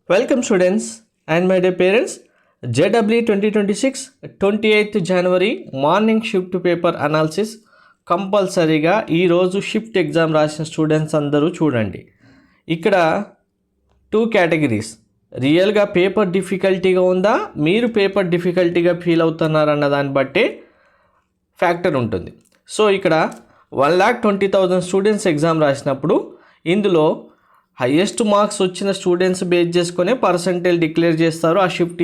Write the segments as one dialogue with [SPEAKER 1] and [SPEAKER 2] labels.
[SPEAKER 1] Welcome students and my dear parents. JW 2026 28th January morning shift paper analysis కంపల్సరీగా ఈరోజు shift exam రాసిన students అందరూ చూడండి. ఇక్కడ 2 కేటగిరీస్. రియల్గా పేపర్ డిఫికల్టీగా ఉందా, మీరు పేపర్ డిఫికల్టీగా ఫీల్ అవుతున్నారన్న దాన్ని బట్టే ఫ్యాక్టర్ ఉంటుంది. సో ఇక్కడ 1,20,000 స్టూడెంట్స్ ఎగ్జామ్ రాసినప్పుడు ఇందులో హైయెస్ట్ మార్క్స్ వచ్చిన స్టూడెంట్స్ బేస్ చేసుకునే పర్సంటేజ్ డిక్లేర్ చేస్తారు. ఆ షిఫ్ట్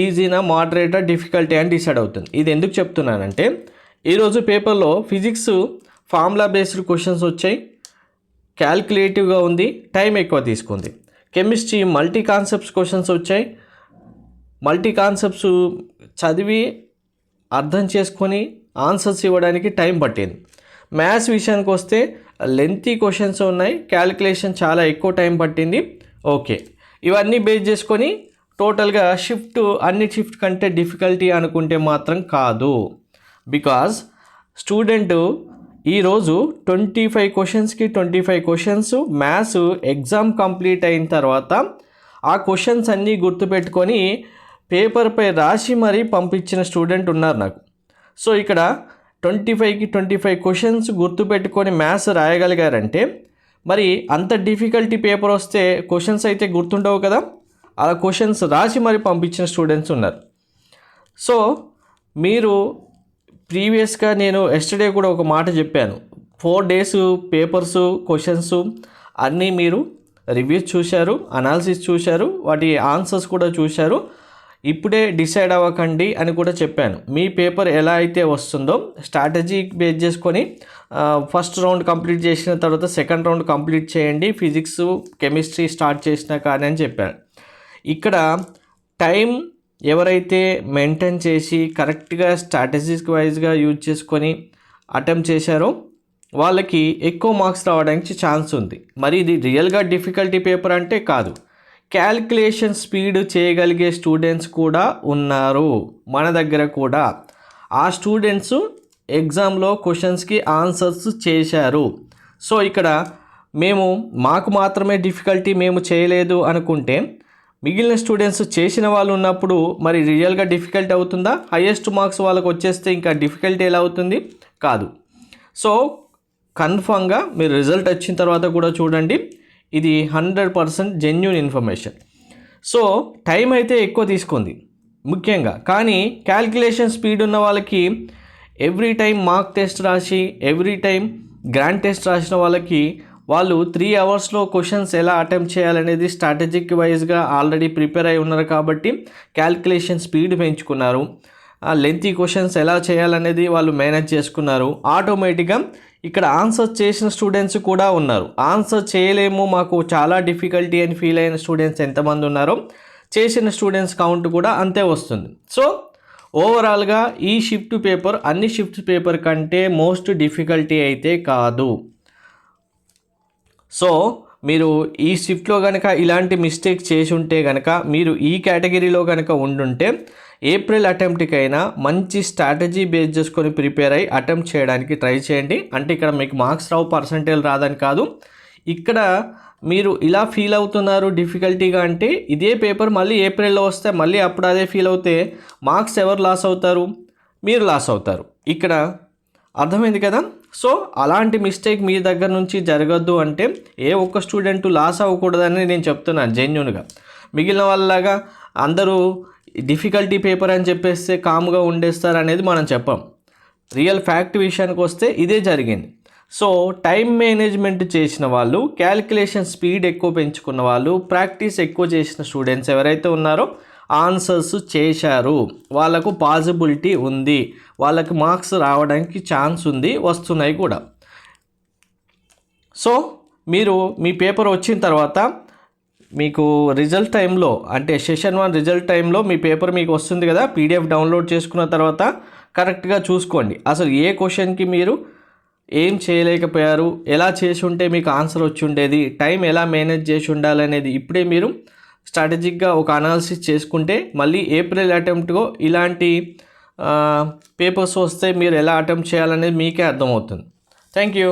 [SPEAKER 1] ఈజీనా మోడరేటా డిఫికల్టీ అని డిసైడ్ అవుతుంది. ఇది ఎందుకు చెప్తున్నానంటే ఈరోజు పేపర్లో ఫిజిక్స్ ఫార్ములా బేస్డ్ క్వశ్చన్స్ వచ్చాయి, క్యాల్కులేటివ్గా ఉంది, టైం ఎక్కువ తీసుకుంది. కెమిస్ట్రీ మల్టీ కాన్సెప్ట్స్ క్వశ్చన్స్ వచ్చాయి, మల్టీ కాన్సెప్ట్స్ చదివి అర్థం చేసుకొని ఆన్సర్స్ ఇవ్వడానికి టైం పట్టింది. మ్యాథ్స్ విషయానికి వస్తే లెంతీ క్వశ్చన్స్ ఉన్నాయి, క్యాలిక్యులేషన్ చాలా ఎక్కువ టైం పట్టింది. ఓకే, ఇవన్నీ బేస్ చేసుకొని టోటల్గా అన్ని షిఫ్ట్ కంటే డిఫికల్టీ అనుకుంటే మాత్రం కాదు. బికాజ్ స్టూడెంట్ ఈరోజు 25 క్వశ్చన్స్కి 25 క్వశ్చన్స్ మ్యాథ్స్ ఎగ్జామ్ కంప్లీట్ అయిన తర్వాత ఆ క్వశ్చన్స్ అన్నీ గుర్తుపెట్టుకొని పేపర్పై రాసి మరీ పంపించిన స్టూడెంట్ ఉన్నారు నాకు. సో ఇక్కడ 25కి 25 క్వశ్చన్స్ గుర్తుపెట్టుకొని మ్యాథ్స్ రాయగలిగారంటే మరి అంత డిఫికల్టీ పేపర్ వస్తే క్వశ్చన్స్ అయితే గుర్తుండవు కదా. అలా క్వశ్చన్స్ రాసి మరి పంపించిన స్టూడెంట్స్ ఉన్నారు. సో మీరు ప్రీవియస్గా నేను ఎస్టర్డే కూడా ఒక మాట చెప్పాను, 4 days పేపర్స్ క్వశ్చన్స్ అన్నీ మీరు రివ్యూస్ చూశారు, అనాలిసిస్ చూశారు, వాటి ఆన్సర్స్ కూడా చూశారు. ఇప్పుడే డిసైడ్ అవ్వకండి అని కూడా చెప్పాను. మీ పేపర్ ఎలా అయితే వస్తుందో స్ట్రాటజీ బేస్ చేసుకొని ఫస్ట్ రౌండ్ కంప్లీట్ చేసిన తర్వాత సెకండ్ రౌండ్ కంప్లీట్ చేయండి, ఫిజిక్స్ కెమిస్ట్రీ స్టార్ట్ చేసినా కానీ అని చెప్పాను. ఇక్కడ టైం ఎవరైతే మెయింటైన్ చేసి కరెక్ట్గా స్ట్రాటజీస్ వైజ్గా యూజ్ చేసుకొని అటెంప్ట్ చేశారో వాళ్ళకి ఎక్కువ మార్క్స్ రావడానికి ఛాన్స్ ఉంది. మరి ఇది రియల్గా డిఫికల్టీ పేపర్ అంటే కాదు. క్యాల్కులేషన్ స్పీడ్ చేయగలిగే స్టూడెంట్స్ కూడా ఉన్నారు మన దగ్గర కూడా. ఆ స్టూడెంట్స్ ఎగ్జామ్లో క్వశ్చన్స్కి ఆన్సర్స్ చేశారు. సో ఇక్కడ మాకు మాత్రమే డిఫికల్టీ, మేము చేయలేదు అనుకుంటే మిగిలిన స్టూడెంట్స్ చేసిన వాళ్ళు ఉన్నప్పుడు మరి రియల్గా డిఫికల్టీ అవుతుందా? హైయెస్ట్ మార్క్స్ వాళ్ళకు వచ్చేస్తే ఇంకా డిఫికల్టీ ఎలా అవుతుంది? కాదు. సో కన్ఫామ్గా మీరు రిజల్ట్ వచ్చిన తర్వాత కూడా చూడండి, ఇది 100% జెన్యూన్ ఇన్ఫర్మేషన్. సో టైం అయితే ఎక్కువ తీసుకుంది ముఖ్యంగా, కానీ క్యాల్కులేషన్ స్పీడ్ ఉన్న వాళ్ళకి ఎవ్రీ టైం మార్క్ టెస్ట్ రాసి ఎవ్రీ టైం గ్రాండ్ టెస్ట్ రాసిన వాళ్ళకి వాళ్ళు 3 hours క్వశ్చన్స్ ఎలా అటెంప్ట్ చేయాలనేది స్ట్రాటజిక్ వైజ్గా ఆల్రెడీ ప్రిపేర్ అయి ఉన్నారు కాబట్టి క్యాల్కులేషన్ స్పీడ్ పెంచుకున్నారు. లెంతీ క్వశ్చన్స్ ఎలా చేయాలనేది వాళ్ళు మేనేజ్ చేసుకున్నారు. ఆటోమేటిక్గా ఇక్కడ ఆన్సర్ చేసిన స్టూడెంట్స్ కూడా ఉన్నారు. ఆన్సర్ చేయలేము, మాకు చాలా డిఫికల్టీ అని ఫీల్ అయిన స్టూడెంట్స్ ఎంతమంది ఉన్నారో చేసిన స్టూడెంట్స్ కౌంట్ కూడా అంతే వస్తుంది. సో ఓవరాల్గా ఈ షిఫ్ట్ పేపర్ అన్ని షిఫ్ట్ పేపర్ కంటే మోస్ట్ డిఫికల్టీ అయితే కాదు. సో మీరు ఈ షిఫ్ట్లో కనుక ఇలాంటి మిస్టేక్స్ చేసి ఉంటే కనుక, మీరు ఈ కేటగిరీలో కనుక ఉండుంటే ఏప్రిల్ అటెంప్ట్కైనా మంచి స్ట్రాటజీ బేస్ చేసుకొని ప్రిపేర్ అయ్యి అటెంప్ట్ చేయడానికి ట్రై చేయండి. అంటే ఇక్కడ మీకు మార్క్స్ రావు, పర్సంటేజ్ రాదని కాదు. ఇక్కడ మీరు ఇలా ఫీల్ అవుతున్నారు డిఫికల్టీగా అంటే ఇదే పేపర్ మళ్ళీ ఏప్రిల్లో వస్తే మళ్ళీ అప్పుడు అదే ఫీల్ అవుతే మార్క్స్ ఎవరు లాస్ అవుతారు? మీరు లాస్ అవుతారు. ఇక్కడ అర్థమైంది కదా. సో అలాంటి మిస్టేక్ మీ దగ్గర నుంచి జరగద్దు అంటే ఏ ఒక్క స్టూడెంట్ లాస్ అవ్వకూడదని నేను చెప్తున్నాను జెన్యూన్గా. మిగిలిన వాళ్ళలాగా అందరూ డిఫికల్టీ పేపర్ అని చెప్పేస్తే కామ్గా ఉండేస్తారు అనేది మనం చెప్పాం. రియల్ ఫ్యాక్ట్ విషయానికి వస్తే ఇదే జరిగింది. సో టైం మేనేజ్మెంట్ చేసిన వాళ్ళు, క్యాల్కులేషన్ స్పీడ్ ఎక్కువ పెంచుకున్న వాళ్ళు, ప్రాక్టీస్ ఎక్కువ చేసిన స్టూడెంట్స్ ఎవరైతే ఉన్నారో ఆన్సర్స్ చేశారు, వాళ్ళకు పాసిబిలిటీ ఉంది, వాళ్ళకి మార్క్స్ రావడానికి ఛాన్స్ ఉంది, వస్తున్నాయి కూడా. సో మీరు మీ పేపర్ వచ్చిన తర్వాత మీకు రిజల్ట్ టైంలో అంటే సెషన్ 1 రిజల్ట్ టైంలో మీ పేపర్ మీకు వస్తుంది కదా, PDF డౌన్లోడ్ చేసుకున్న తర్వాత కరెక్ట్గా చూసుకోండి అసలు ఏ క్వశ్చన్కి మీరు ఏం చేయలేకపోయారు, ఎలా చేసి ఉంటే మీకు ఆన్సర్ వచ్చి ఉండేది, టైం ఎలా మేనేజ్ చేసి ఉండాలనేది ఇప్పుడే మీరు స్ట్రాటజిక్గా ఒక అనాలిసిస్ చేసుకుంటే మళ్ళీ ఏప్రిల్ అటెంప్ట్గా ఇలాంటి పేపర్స్ వస్తే మీరు ఎలా అటెంప్ట్ చేయాలనేది మీకే అర్థమవుతుంది. Thank you.